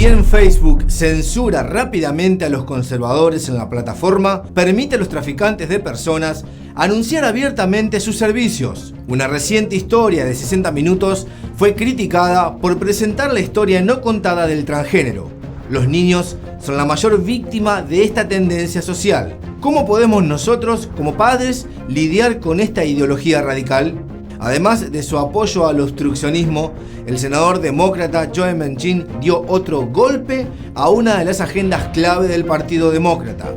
bien Facebook censura rápidamente a los conservadores en la plataforma, permite a los traficantes de personas anunciar abiertamente sus servicios. Una reciente historia de 60 minutos fue criticada por presentar la historia no contada del transgénero. Los niños son la mayor víctima de esta tendencia social. ¿Cómo podemos nosotros, como padres, lidiar con esta ideología radical? Además de su apoyo al obstruccionismo, el senador demócrata Joe Manchin dio otro golpe a una de las agendas clave del Partido Demócrata.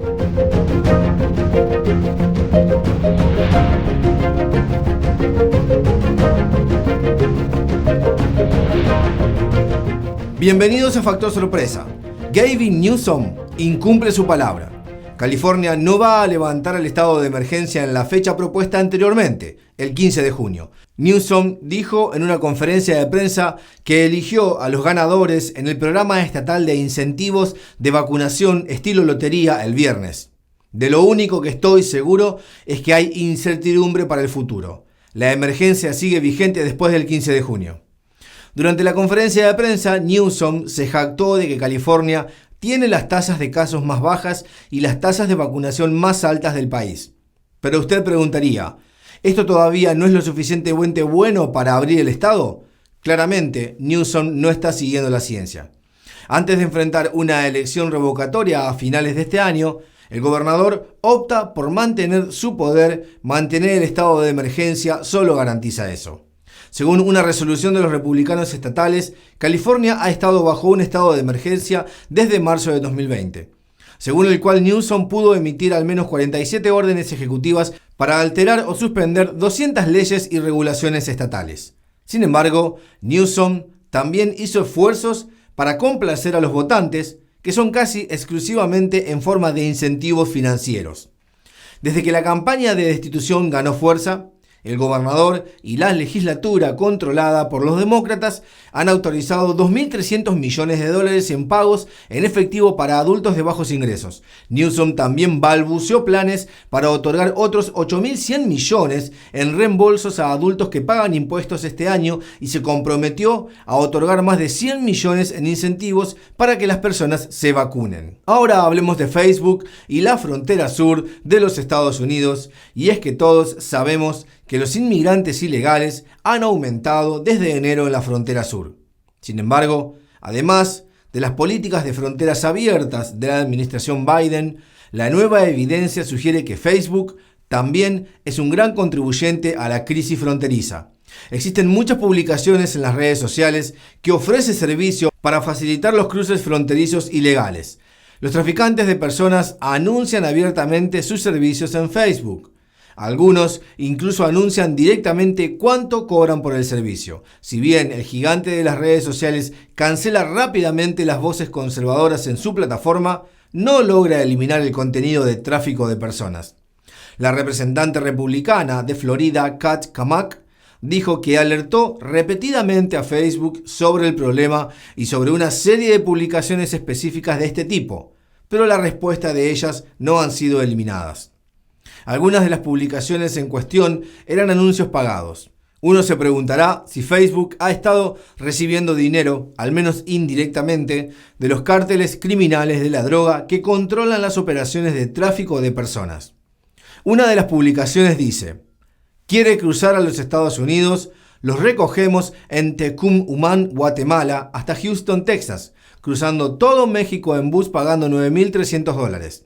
Bienvenidos a Factor Sorpresa. Gavin Newsom incumple su palabra. California no va a levantar el estado de emergencia en la fecha propuesta anteriormente, el 15 de junio. Newsom dijo en una conferencia de prensa que eligió a los ganadores en el programa estatal de incentivos de vacunación estilo lotería el viernes. De lo único que estoy seguro es que hay incertidumbre para el futuro. La emergencia sigue vigente después del 15 de junio. Durante la conferencia de prensa, Newsom se jactó de que California tiene las tasas de casos más bajas y las tasas de vacunación más altas del país. Pero usted preguntaría, ¿esto todavía no es lo suficientemente bueno para abrir el estado? Claramente, Newsom no está siguiendo la ciencia. Antes de enfrentar una elección revocatoria a finales de este año, el gobernador opta por mantener su poder. Mantener el estado de emergencia solo garantiza eso. Según una resolución de los republicanos estatales, California ha estado bajo un estado de emergencia desde marzo de 2020, según el cual Newsom pudo emitir al menos 47 órdenes ejecutivas para alterar o suspender 200 leyes y regulaciones estatales. Sin embargo, Newsom también hizo esfuerzos para complacer a los votantes, que son casi exclusivamente en forma de incentivos financieros. Desde que la campaña de destitución ganó fuerza, el gobernador y la legislatura controlada por los demócratas han autorizado $2.300 millones en pagos en efectivo para adultos de bajos ingresos. Newsom también balbuceó planes para otorgar otros 8.100 millones en reembolsos a adultos que pagan impuestos este año y se comprometió a otorgar más de 100 millones en incentivos para que las personas se vacunen. Ahora hablemos de Facebook y la frontera sur de los Estados Unidos, y es que todos sabemos que los inmigrantes ilegales han aumentado desde enero en la frontera sur. Sin embargo, además de las políticas de fronteras abiertas de la administración Biden, la nueva evidencia sugiere que Facebook también es un gran contribuyente a la crisis fronteriza. Existen muchas publicaciones en las redes sociales que ofrecen servicio para facilitar los cruces fronterizos ilegales. Los traficantes de personas anuncian abiertamente sus servicios en Facebook. Algunos incluso anuncian directamente cuánto cobran por el servicio. Si bien el gigante de las redes sociales cancela rápidamente las voces conservadoras en su plataforma, no logra eliminar el contenido de tráfico de personas. La representante republicana de Florida, Kat Cammack, dijo que alertó repetidamente a Facebook sobre el problema y sobre una serie de publicaciones específicas de este tipo, pero la respuesta de ellas no han sido eliminadas. Algunas de las publicaciones en cuestión eran anuncios pagados. Uno se preguntará si Facebook ha estado recibiendo dinero, al menos indirectamente, de los cárteles criminales de la droga que controlan las operaciones de tráfico de personas. Una de las publicaciones dice: ¿quiere cruzar a los Estados Unidos? Los recogemos en Tecumumán, Guatemala, hasta Houston, Texas, cruzando todo México en bus pagando $9.300.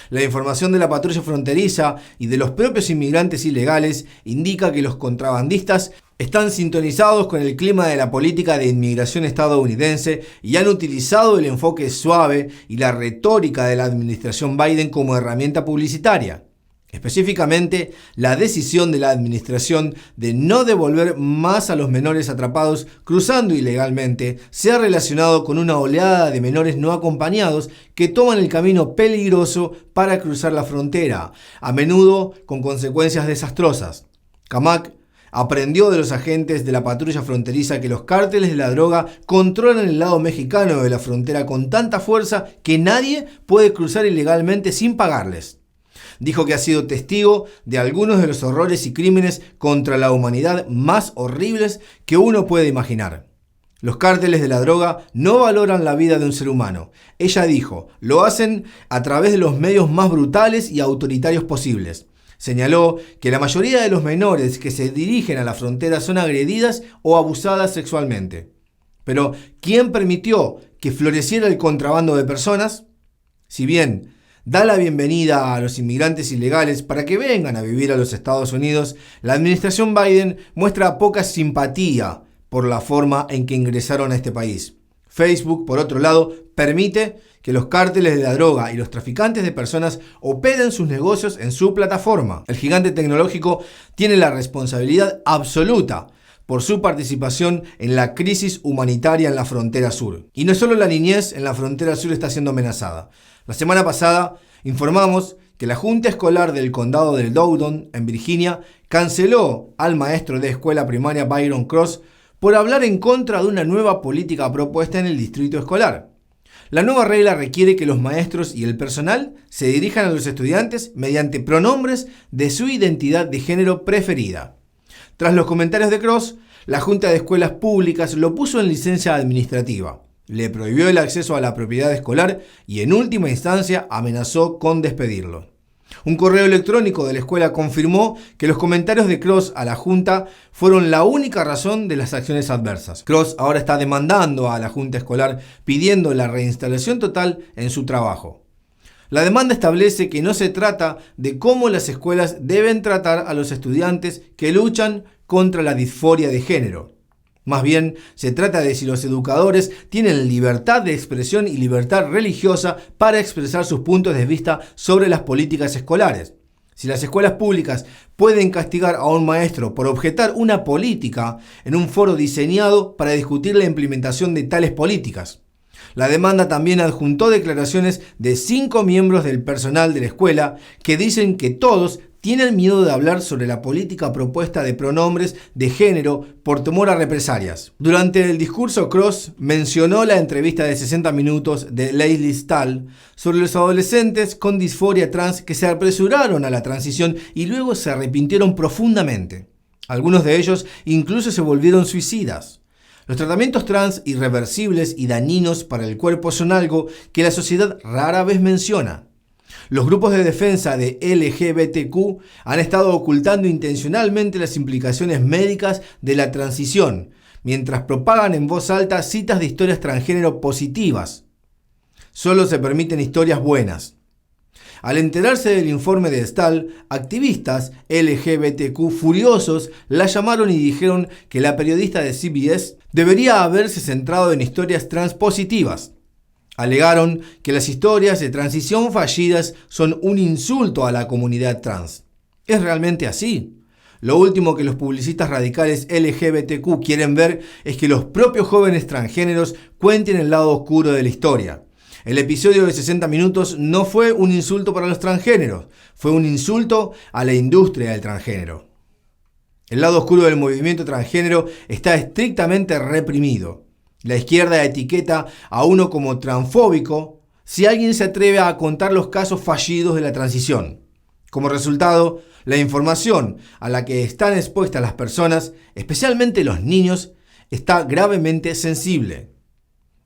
La información de la patrulla fronteriza y de los propios inmigrantes ilegales indica que los contrabandistas están sintonizados con el clima de la política de inmigración estadounidense y han utilizado el enfoque suave y la retórica de la administración Biden como herramienta publicitaria. Específicamente, la decisión de la administración de no devolver más a los menores atrapados cruzando ilegalmente se ha relacionado con una oleada de menores no acompañados que toman el camino peligroso para cruzar la frontera, a menudo con consecuencias desastrosas. Cammack aprendió de los agentes de la patrulla fronteriza que los cárteles de la droga controlan el lado mexicano de la frontera con tanta fuerza que nadie puede cruzar ilegalmente sin pagarles. Dijo que ha sido testigo de algunos de los horrores y crímenes contra la humanidad más horribles que uno puede imaginar. Los cárteles de la droga no valoran la vida de un ser humano. Ella dijo, lo hacen a través de los medios más brutales y autoritarios posibles. Señaló que la mayoría de los menores que se dirigen a la frontera son agredidas o abusadas sexualmente. Pero, ¿quién permitió que floreciera el contrabando de personas? Si bien da la bienvenida a los inmigrantes ilegales para que vengan a vivir a los Estados Unidos, la administración Biden muestra poca simpatía por la forma en que ingresaron a este país. Facebook, por otro lado, permite que los cárteles de la droga y los traficantes de personas operen sus negocios en su plataforma. El gigante tecnológico tiene la responsabilidad absoluta por su participación en la crisis humanitaria en la frontera sur. Y no solo la niñez en la frontera sur está siendo amenazada. La semana pasada informamos que la Junta Escolar del Condado de Loudoun, en Virginia, canceló al maestro de escuela primaria Byron Cross por hablar en contra de una nueva política propuesta en el distrito escolar. La nueva regla requiere que los maestros y el personal se dirijan a los estudiantes mediante pronombres de su identidad de género preferida. Tras los comentarios de Cross, la Junta de Escuelas Públicas lo puso en licencia administrativa, le prohibió el acceso a la propiedad escolar y en última instancia amenazó con despedirlo. Un correo electrónico de la escuela confirmó que los comentarios de Cross a la Junta fueron la única razón de las acciones adversas. Cross ahora está demandando a la Junta Escolar pidiendo la reinstalación total en su trabajo. La demanda establece que no se trata de cómo las escuelas deben tratar a los estudiantes que luchan contra la disforia de género. Más bien, se trata de si los educadores tienen libertad de expresión y libertad religiosa para expresar sus puntos de vista sobre las políticas escolares. Si las escuelas públicas pueden castigar a un maestro por objetar una política en un foro diseñado para discutir la implementación de tales políticas. La demanda también adjuntó declaraciones de 5 miembros del personal de la escuela que dicen que todos tienen miedo de hablar sobre la política propuesta de pronombres de género por temor a represalias. Durante el discurso, Cross mencionó la entrevista de 60 minutos de Lesley Stahl sobre los adolescentes con disforia trans que se apresuraron a la transición y luego se arrepintieron profundamente. Algunos de ellos incluso se volvieron suicidas. Los tratamientos trans irreversibles y dañinos para el cuerpo son algo que la sociedad rara vez menciona. Los grupos de defensa de LGBTQ han estado ocultando intencionalmente las implicaciones médicas de la transición, mientras propagan en voz alta citas de historias transgénero positivas. Solo se permiten historias buenas. Al enterarse del informe de Stahl, activistas LGBTQ furiosos la llamaron y dijeron que la periodista de CBS debería haberse centrado en historias trans positivas. Alegaron que las historias de transición fallidas son un insulto a la comunidad trans. ¿Es realmente así? Lo último que los publicistas radicales LGBTQ quieren ver es que los propios jóvenes transgéneros cuenten el lado oscuro de la historia. El episodio de 60 minutos no fue un insulto para los transgéneros, fue un insulto a la industria del transgénero. El lado oscuro del movimiento transgénero está estrictamente reprimido. La izquierda etiqueta a uno como transfóbico si alguien se atreve a contar los casos fallidos de la transición. Como resultado, la información a la que están expuestas las personas, especialmente los niños, está gravemente sensible.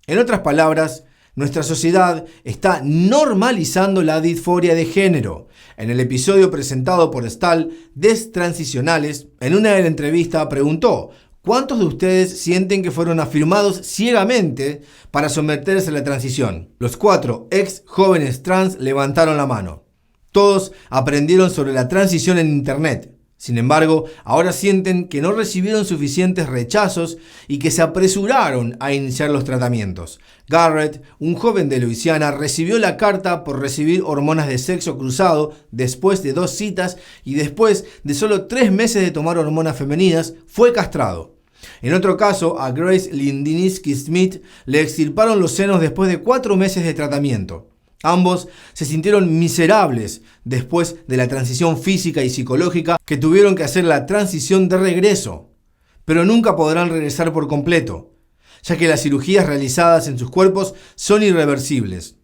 En otras palabras, nuestra sociedad está normalizando la disforia de género. En el episodio presentado por Stahl, Destransicionales, en una de las entrevistas preguntó: ¿cuántos de ustedes sienten que fueron afirmados ciegamente para someterse a la transición? Los 4 ex jóvenes trans levantaron la mano. Todos aprendieron sobre la transición en Internet. Sin embargo, ahora sienten que no recibieron suficientes rechazos y que se apresuraron a iniciar los tratamientos. Garrett, un joven de Luisiana, recibió la carta por recibir hormonas de sexo cruzado después de 2 citas y después de solo 3 meses de tomar hormonas femeninas, fue castrado. En otro caso, a Grace Lindinsky Smith le extirparon los senos después de 4 meses de tratamiento. Ambos se sintieron miserables después de la transición física y psicológica que tuvieron que hacer la transición de regreso, pero nunca podrán regresar por completo, ya que las cirugías realizadas en sus cuerpos son irreversibles.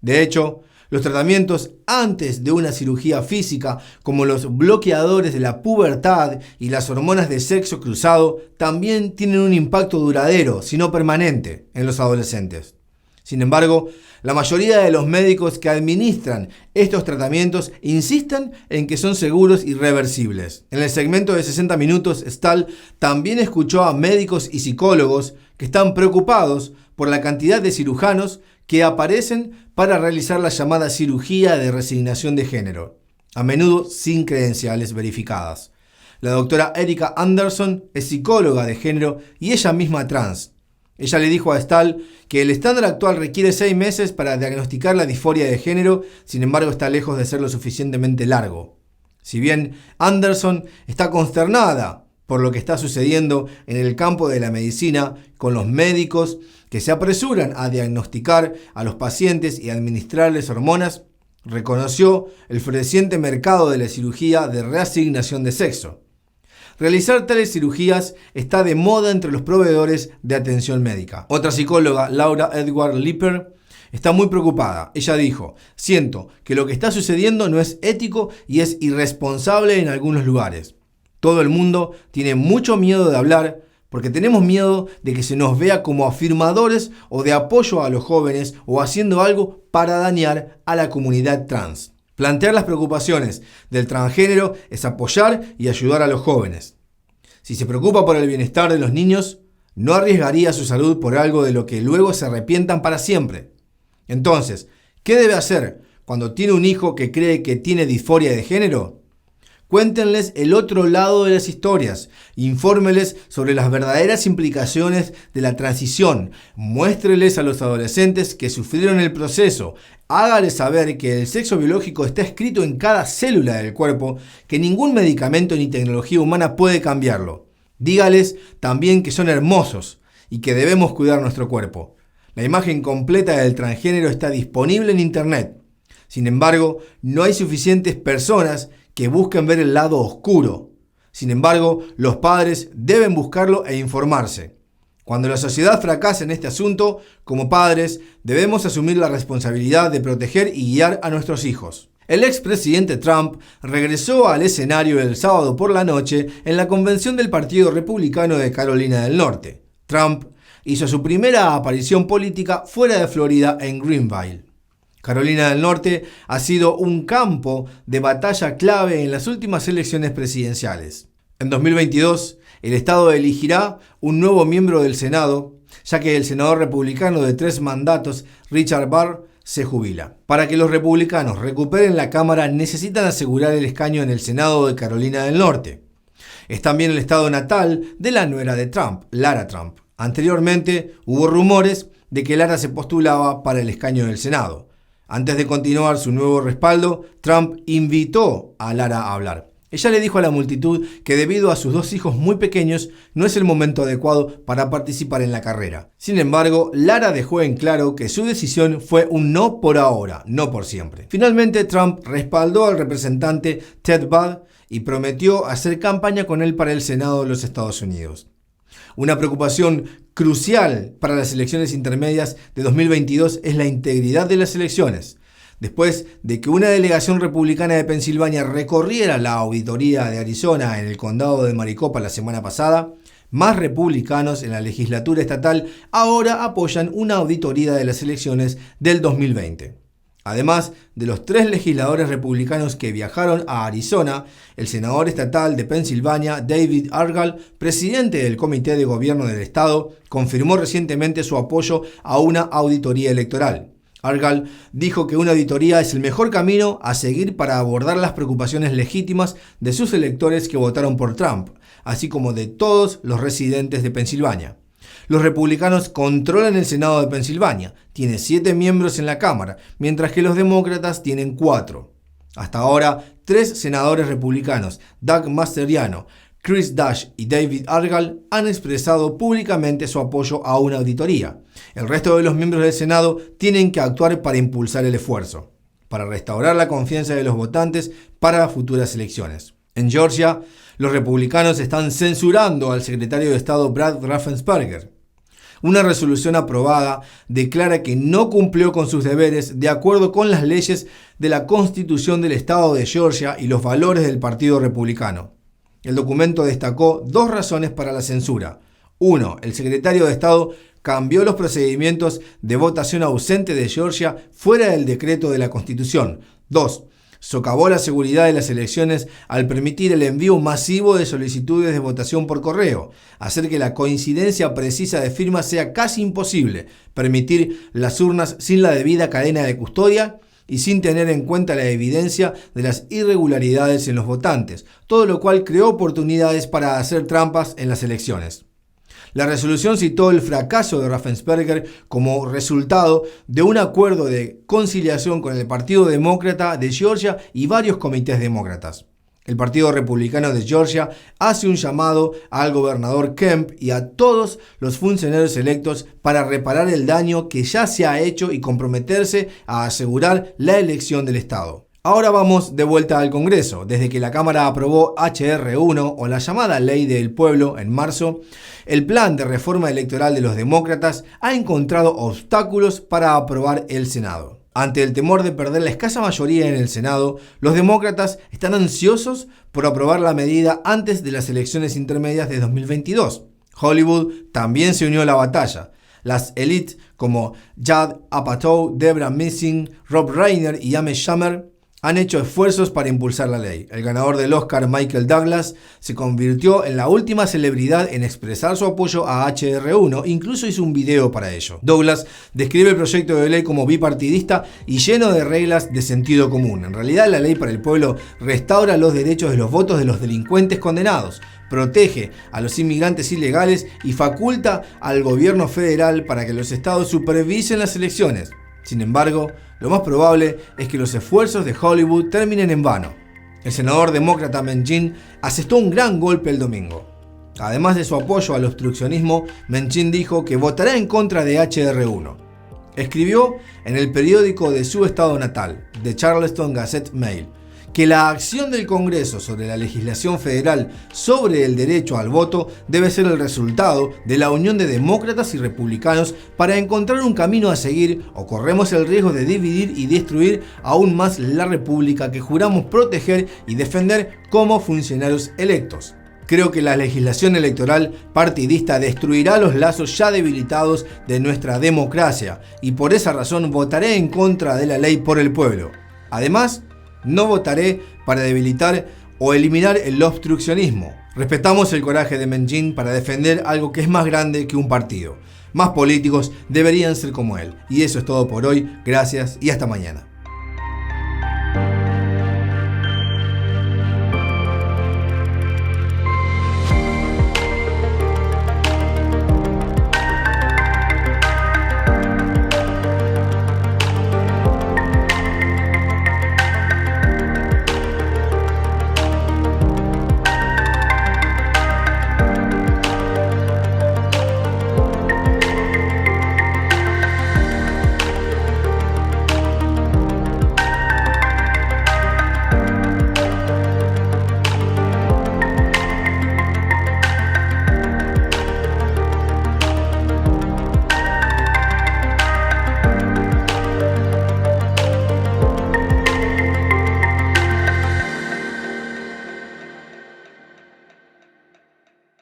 De hecho, Los tratamientos antes de una cirugía física, como los bloqueadores de la pubertad y las hormonas de sexo cruzado, también tienen un impacto duradero, si no permanente, en los adolescentes. Sin embargo, la mayoría de los médicos que administran estos tratamientos insisten en que son seguros y reversibles. En el segmento de 60 minutos, Stahl también escuchó a médicos y psicólogos que están preocupados por la cantidad de cirujanos que aparecen para realizar la llamada cirugía de resignación de género, a menudo sin credenciales verificadas. La doctora Erika Anderson es psicóloga de género y ella misma trans. Ella le dijo a Stahl que el estándar actual requiere 6 meses para diagnosticar la disforia de género, sin embargo está lejos de ser lo suficientemente largo. Si bien Anderson está consternada por lo que está sucediendo en el campo de la medicina con los médicos que se apresuran a diagnosticar a los pacientes y administrarles hormonas, reconoció el floreciente mercado de la cirugía de reasignación de sexo. Realizar tales cirugías está de moda entre los proveedores de atención médica. Otra psicóloga, Laura Edward Lipper, está muy preocupada. Ella dijo: siento que lo que está sucediendo no es ético y es irresponsable en algunos lugares. Todo el mundo tiene mucho miedo de hablar porque tenemos miedo de que se nos vea como afirmadores o de apoyo a los jóvenes o haciendo algo para dañar a la comunidad trans. Plantear las preocupaciones del transgénero es apoyar y ayudar a los jóvenes. Si se preocupa por el bienestar de los niños, no arriesgaría su salud por algo de lo que luego se arrepientan para siempre. Entonces, ¿qué debe hacer cuando tiene un hijo que cree que tiene disforia de género? Cuéntenles el otro lado de las historias, infórmeles sobre las verdaderas implicaciones de la transición, muéstreles a los adolescentes que sufrieron el proceso, hágales saber que el sexo biológico está escrito en cada célula del cuerpo, que ningún medicamento ni tecnología humana puede cambiarlo. Dígales también que son hermosos y que debemos cuidar nuestro cuerpo. La imagen completa del transgénero está disponible en Internet. Sin embargo, no hay suficientes personas que busquen ver el lado oscuro. Sin embargo, los padres deben buscarlo e informarse. Cuando la sociedad fracasa en este asunto, como padres, debemos asumir la responsabilidad de proteger y guiar a nuestros hijos. El expresidente Trump regresó al escenario el sábado por la noche en la convención del Partido Republicano de Carolina del Norte. Trump hizo su primera aparición política fuera de Florida en Greenville. Carolina del Norte ha sido un campo de batalla clave en las últimas elecciones presidenciales. En 2022, el estado elegirá un nuevo miembro del Senado, ya que el senador republicano de 3 mandatos, Richard Burr, se jubila. Para que los republicanos recuperen la Cámara, necesitan asegurar el escaño en el Senado de Carolina del Norte. Es también el estado natal de la nuera de Trump, Lara Trump. Anteriormente, hubo rumores de que Lara se postulaba para el escaño del Senado. Antes de continuar su nuevo respaldo, Trump invitó a Lara a hablar. Ella le dijo a la multitud que debido a sus 2 hijos muy pequeños, no es el momento adecuado para participar en la carrera. Sin embargo, Lara dejó en claro que su decisión fue un no por ahora, no por siempre. Finalmente, Trump respaldó al representante Ted Budd y prometió hacer campaña con él para el Senado de los Estados Unidos. Una preocupación crucial para las elecciones intermedias de 2022 es la integridad de las elecciones. Después de que una delegación republicana de Pensilvania recorriera la auditoría de Arizona en el condado de Maricopa la semana pasada, más republicanos en la legislatura estatal ahora apoyan una auditoría de las elecciones del 2020. Además de los 3 legisladores republicanos que viajaron a Arizona, el senador estatal de Pensilvania, David Argall, presidente del Comité de Gobierno del Estado, confirmó recientemente su apoyo a una auditoría electoral. Argall dijo que una auditoría es el mejor camino a seguir para abordar las preocupaciones legítimas de sus electores que votaron por Trump, así como de todos los residentes de Pensilvania. Los republicanos controlan el Senado de Pensilvania, tiene 7 miembros en la Cámara, mientras que los demócratas tienen 4. Hasta ahora, 3 senadores republicanos, Doug Mastriano, Chris Dash y David Argall, han expresado públicamente su apoyo a una auditoría. El resto de los miembros del Senado tienen que actuar para impulsar el esfuerzo, para restaurar la confianza de los votantes para futuras elecciones. En Georgia, los republicanos están censurando al secretario de Estado Brad Raffensperger. Una resolución aprobada declara que no cumplió con sus deberes de acuerdo con las leyes de la Constitución del Estado de Georgia y los valores del Partido Republicano. El documento destacó 2 razones para la censura. 1. El secretario de Estado cambió los procedimientos de votación ausente de Georgia fuera del decreto de la Constitución. 2. Socavó la seguridad de las elecciones al permitir el envío masivo de solicitudes de votación por correo, hacer que la coincidencia precisa de firmas sea casi imposible, permitir las urnas sin la debida cadena de custodia y sin tener en cuenta la evidencia de las irregularidades en los votantes, todo lo cual creó oportunidades para hacer trampas en las elecciones. La resolución citó el fracaso de Raffensperger como resultado de un acuerdo de conciliación con el Partido Demócrata de Georgia y varios comités demócratas. El Partido Republicano de Georgia hace un llamado al gobernador Kemp y a todos los funcionarios electos para reparar el daño que ya se ha hecho y comprometerse a asegurar la elección del Estado. Ahora vamos de vuelta al Congreso. Desde que la Cámara aprobó HR1 o la llamada Ley del Pueblo en marzo, el plan de reforma electoral de los demócratas ha encontrado obstáculos para aprobar el Senado. Ante el temor de perder la escasa mayoría en el Senado, los demócratas están ansiosos por aprobar la medida antes de las elecciones intermedias de 2022. Hollywood también se unió a la batalla. Las élites como Judd Apatow, Debra Messing, Rob Reiner y Amy Schumer han hecho esfuerzos para impulsar la ley. El ganador del Oscar, Michael Douglas, se convirtió en la última celebridad en expresar su apoyo a HR1, incluso hizo un video para ello. Douglas describe el proyecto de ley como bipartidista y lleno de reglas de sentido común. En realidad, la ley para el pueblo restaura los derechos de los votos de los delincuentes condenados, protege a los inmigrantes ilegales y faculta al gobierno federal para que los estados supervisen las elecciones. Sin embargo, lo más probable es que los esfuerzos de Hollywood terminen en vano. El senador demócrata Manchin asestó un gran golpe el domingo. Además de su apoyo al obstruccionismo, Manchin dijo que votará en contra de HR1. Escribió en el periódico de su estado natal, The Charleston Gazette Mail, que la acción del Congreso sobre la legislación federal sobre el derecho al voto debe ser el resultado de la unión de demócratas y republicanos para encontrar un camino a seguir o corremos el riesgo de dividir y destruir aún más la república que juramos proteger y defender como funcionarios electos. Creo que la legislación electoral partidista destruirá los lazos ya debilitados de nuestra democracia y por esa razón votaré en contra de la ley por el pueblo. Además, no votaré para debilitar o eliminar el obstruccionismo. Respetamos el coraje de Manchin para defender algo que es más grande que un partido. Más políticos deberían ser como él. Y eso es todo por hoy. Gracias y hasta mañana.